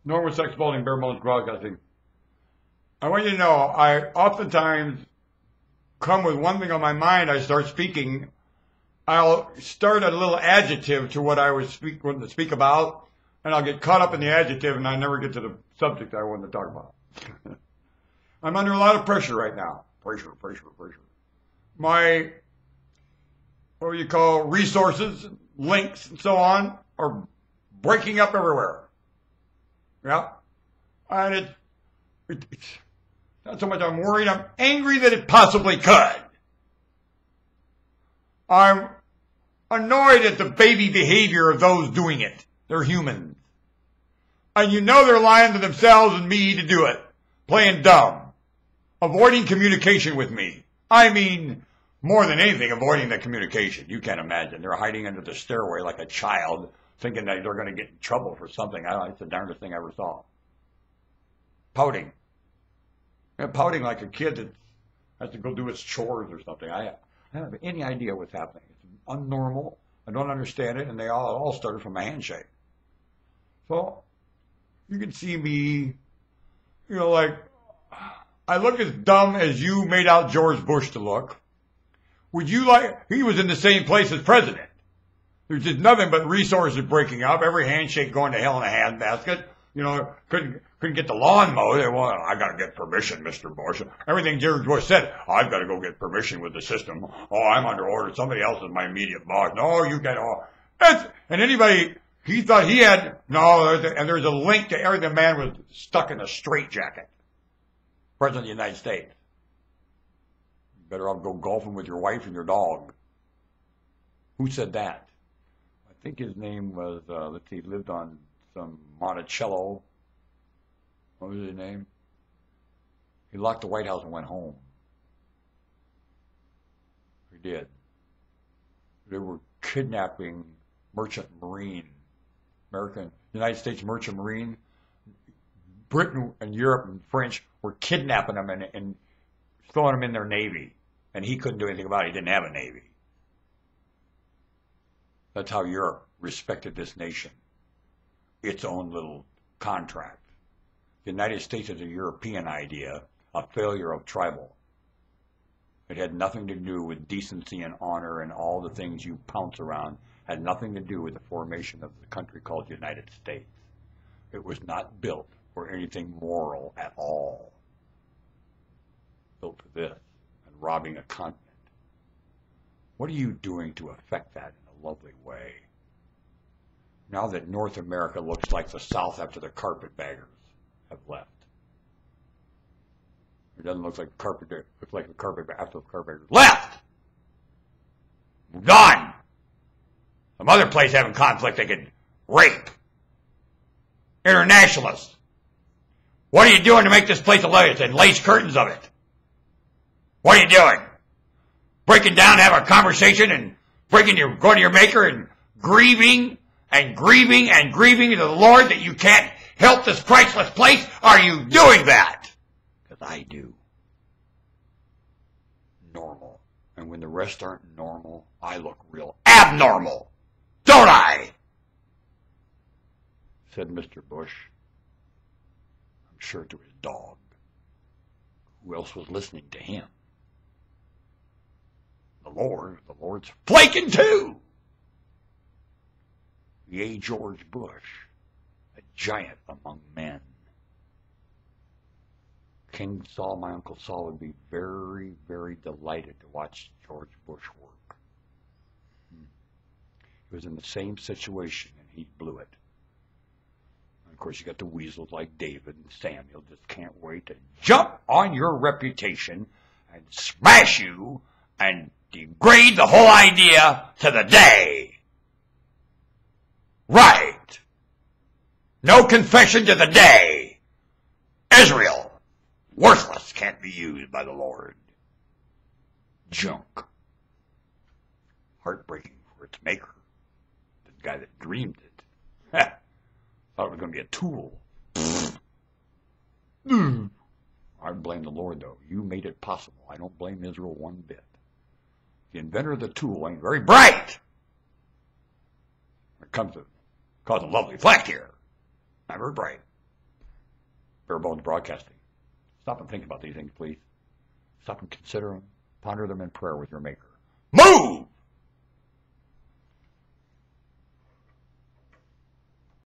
Normal Sex Balding Bare Bones Broadcasting. I want you to know, I oftentimes come with one thing on my mind. I start speaking. I'll start a little adjective to what I was going to speak about, and I'll get caught up in the adjective, and I never get to the subject I wanted to talk about. I'm under a lot of pressure right now. Pressure. My, what do you call, resources, links, and so on, are breaking up everywhere. Yeah? And it's not so much I'm worried, I'm angry that it possibly could. I'm annoyed at the baby behavior of those doing it. They're humans. And you know they're lying to themselves and me to do it. Playing dumb. Avoiding communication with me. I mean, more than anything, avoiding the communication. You can't imagine. They're hiding under the stairway like a child, thinking that they're going to get in trouble for something. It's the darndest thing I ever saw. Pouting. Yeah, pouting like a kid that has to go do its chores or something. I don't have any idea what's happening. It's unnormal. I don't understand it, and they all started from a handshake. So, you can see me, like, I look as dumb as you made out George Bush to look. Would you he was in the same place as president. There's just nothing but resources breaking up, every handshake going to hell in a handbasket. Couldn't get the lawn mowed. Well, I got to get permission, Mr. Bush. Everything George Bush said, I've got to go get permission with the system. Oh, I'm under order. Somebody else is my immediate boss. No, you get all. And anybody, he thought he had, and there's a link to everything. The man was stuck in a straitjacket. President of the United States. Better off go golfing with your wife and your dog. Who said that? I think his name was, he lived on some Monticello. What was his name? He locked the White House and went home. He did. They were kidnapping merchant marine, United States merchant marine. Britain and Europe and French were kidnapping them and throwing them in their navy. And he couldn't do anything about it. He didn't have a navy. That's how Europe respected this nation. Its own little contract. The United States is a European idea, a failure of tribal. It had nothing to do with decency and honor and all the things you pounce around. It had nothing to do with the formation of the country called the United States. It was not built for anything moral at all. Built for this and robbing a continent. What are you doing to affect that in a lovely way? Now that North America looks like the South after the carpetbaggers have left. It doesn't look like the carpetbaggers after the carpetbaggers left! Moved on! Some other place having conflict they could rape. Internationalists. What are you doing to make this place a lace and lace curtains of it? What are you doing? Breaking down, have a conversation and going to your maker and grieving to the Lord that you can't help this priceless place? Are you doing that? Because I do. Normal. And when the rest aren't normal, I look real abnormal. Don't I? Said Mr. Bush. I'm sure to his dog. Who else was listening to him? The Lord's flaking too. Yea, George Bush, a giant among men. King Saul, my Uncle Saul, would be very, very delighted to watch George Bush work. He was in the same situation and he blew it. And of course, you got the weasels like David and Samuel just can't wait to jump on your reputation and smash you and degrade the whole idea to the day. Right. No confession to the day. Israel, worthless, can't be used by the Lord. Junk. Heartbreaking for its maker. The guy that dreamed it. Thought it was going to be a tool. I blame the Lord, though. You made it possible. I don't blame Israel one bit. The inventor of the tool ain't very bright. When it comes to cause a lovely fleck here. Not very bright. Bare Bones Broadcasting. Stop and think about these things, please. Stop and consider them. Ponder them in prayer with your Maker. Move!